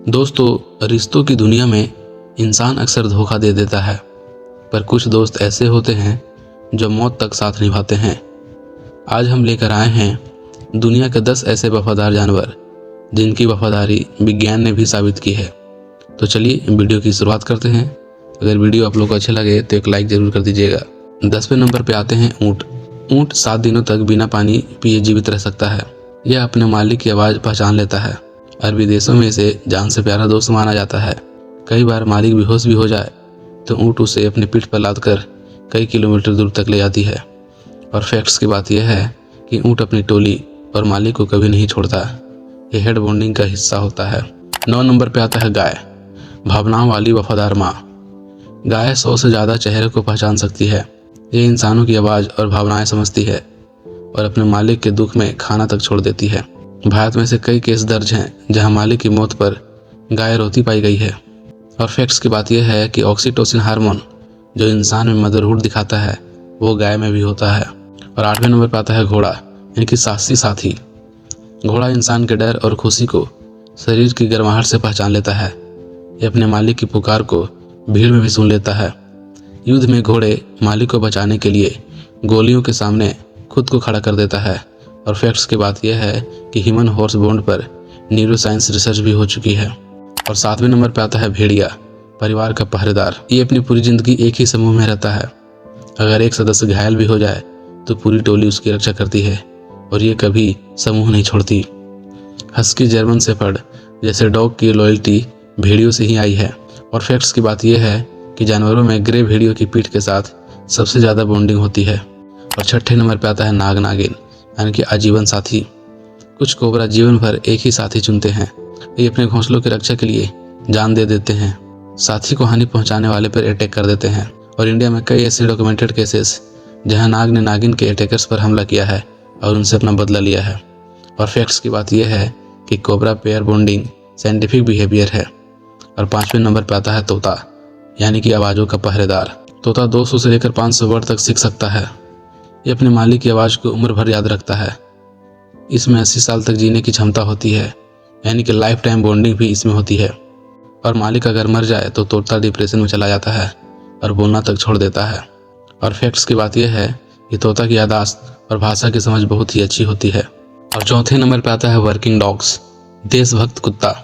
दोस्तों, रिश्तों की दुनिया में इंसान अक्सर धोखा दे देता है, पर कुछ दोस्त ऐसे होते हैं जो मौत तक साथ निभाते हैं। आज हम लेकर आए हैं दुनिया के 10 ऐसे वफादार जानवर जिनकी वफादारी विज्ञान ने भी साबित की है। तो चलिए वीडियो की शुरुआत करते हैं। अगर वीडियो आप लोग को अच्छे लगे तो एक लाइक जरूर कर दीजिएगा। 10वें नंबर पे आते हैं ऊँट। ऊँट 7 दिनों तक बिना पानी पिए जीवित रह सकता है। यह अपने मालिक की आवाज़ पहचान लेता है। अरबी देशों में इसे जान से प्यारा दोस्त माना जाता है। कई बार मालिक बेहोश भी हो जाए तो ऊँट उसे अपनी पीठ पर लाद कर कई किलोमीटर दूर तक ले जाती है। और फैक्ट्स की बात यह है कि ऊँट अपनी टोली और मालिक को कभी नहीं छोड़ता। यह हेड बॉन्डिंग का हिस्सा होता है। 9 नंबर पे आता है गाय, भावनाओं वाली वफादार माँ। गाय 100 से ज़्यादा चेहरे को पहचान सकती है। ये इंसानों की आवाज़ और भावनाएं समझती है और अपने मालिक के दुख में खाना तक छोड़ देती है। भारत में से कई केस दर्ज हैं जहां मालिक की मौत पर गाय रोती पाई गई है। और फैक्ट्स की बात यह है कि ऑक्सीटोसिन हार्मोन जो इंसान में मदरहुड दिखाता है वो गाय में भी होता है। और 8वें नंबर पर आता है घोड़ा, यानी कि साहसी साथी। घोड़ा इंसान के डर और खुशी को शरीर की गर्माहट से पहचान लेता है। ये अपने मालिक की पुकार को भीड़ में भी सुन लेता है। युद्ध में घोड़े मालिक को बचाने के लिए गोलियों के सामने खुद को खड़ा कर देता है। और फैक्ट्स की बात यह है कि ह्यूमन हॉर्स बॉन्ड पर न्यूरो साइंस रिसर्च भी हो चुकी है। और 7वें नंबर पर आता है भेड़िया, परिवार का पहरेदार। ये अपनी पूरी जिंदगी एक ही समूह में रहता है। अगर एक सदस्य घायल भी हो जाए तो पूरी टोली उसकी रक्षा करती है और ये कभी समूह नहीं छोड़ती। हस्की जर्मन शेफर्ड जैसे डॉग की लॉयल्टी भेड़ियों से ही आई है। और फैक्ट्स की बात यह है कि जानवरों में ग्रे भेड़ियों की पीठ के साथ सबसे ज़्यादा बॉन्डिंग होती है। और 6ठे नंबर पर आता है नाग नागिन, यानी कि आजीवन साथी। कुछ कोबरा जीवन भर एक ही साथी चुनते हैं। ये अपने घोंसलों की रक्षा के लिए जान दे देते हैं, साथी को हानि पहुंचाने वाले पर अटैक कर देते हैं। और इंडिया में कई ऐसे डॉक्यूमेंटेड केसेस जहां नाग ने नागिन के अटैकर्स पर हमला किया है और उनसे अपना बदला लिया है। और फैक्ट्स की बात यह है कि cobra pair bonding scientific behaviour है। और 5वें नंबर पर आता है तोता, यानी कि आवाज़ों का पहरेदार। तोता 200 से लेकर 500 वर्ड तक सीख सकता है। ये अपने मालिक की आवाज़ को उम्र भर याद रखता है। इसमें 80 साल तक जीने की क्षमता होती है, यानी कि लाइफ टाइम बॉन्डिंग भी इसमें होती है। और मालिक अगर मर जाए तो तोता डिप्रेशन में चला जाता है और बोलना तक छोड़ देता है। और फैक्ट्स की बात यह है कि तोता की याददाश्त और भाषा की समझ बहुत ही अच्छी होती है। और 4थे नंबर पर आता है वर्किंग डॉग्स, देशभक्त कुत्ता।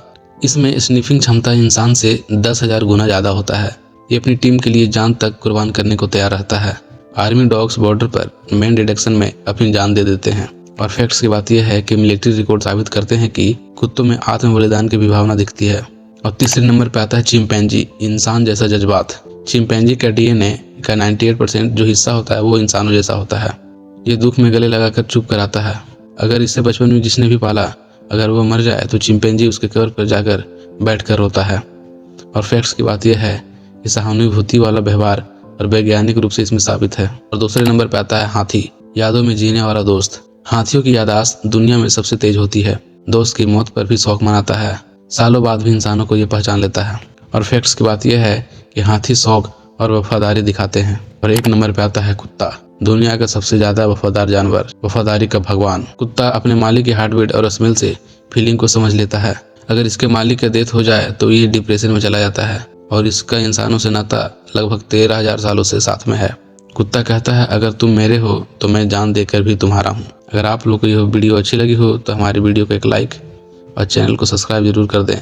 इसमें स्निफिंग क्षमता इंसान से 10,000 गुना ज़्यादा होता है। ये अपनी टीम के लिए जान तक कुर्बान करने को तैयार रहता है। आर्मी डॉग्स बॉर्डर पर मेन डिटेक्शन में अपनी जान दे देते हैं। और फैक्ट्स की बात यह है कि मिलिट्री रिकॉर्ड साबित करते हैं कि कुत्तों में आत्म बलिदान की भी भावना दिखती है। और 3रे नंबर पर आता है चिंपैंजी, इंसान जैसा जज्बात। चिंपैंजी का डीएनए का 98% जो हिस्सा होता है वो इंसानों जैसा होता है। ये दुख में गले लगाकर चुप कराता है। अगर इसे बचपन में जिसने भी पाला अगर वो मर जाए तो चिंपैंजी उसके कब्र पर जाकर बैठ कर रोता है। और फैक्ट्स की बात यह है कि सहानुभूति वाला व्यवहार और वैज्ञानिक रूप से इसमें साबित है। और 2रे नंबर पर आता है हाथी, यादों में जीने वाला दोस्त। हाथियों की याददाश्त दुनिया में सबसे तेज होती है। दोस्त की मौत पर भी शौक मनाता है। सालों बाद भी इंसानों को ये पहचान लेता है। और फैक्ट्स की बात यह है कि हाथी शौक और वफादारी दिखाते हैं। और 1 नंबर पे आता है कुत्ता, दुनिया का सबसे ज्यादा वफादार जानवर, वफादारी का भगवान। कुत्ता अपने मालिक की हार्टबीट और स्मेल से फीलिंग को समझ लेता है। अगर इसके मालिक का डेथ हो जाए तो ये डिप्रेशन में चला जाता है। और इसका इंसानों से नाता लगभग 13,000 सालों से साथ में है। कुत्ता कहता है अगर तुम मेरे हो तो मैं जान देकर भी तुम्हारा हूँ। अगर आप लोग को यह वीडियो अच्छी लगी हो तो हमारी वीडियो को एक लाइक और चैनल को सब्सक्राइब जरूर कर दें।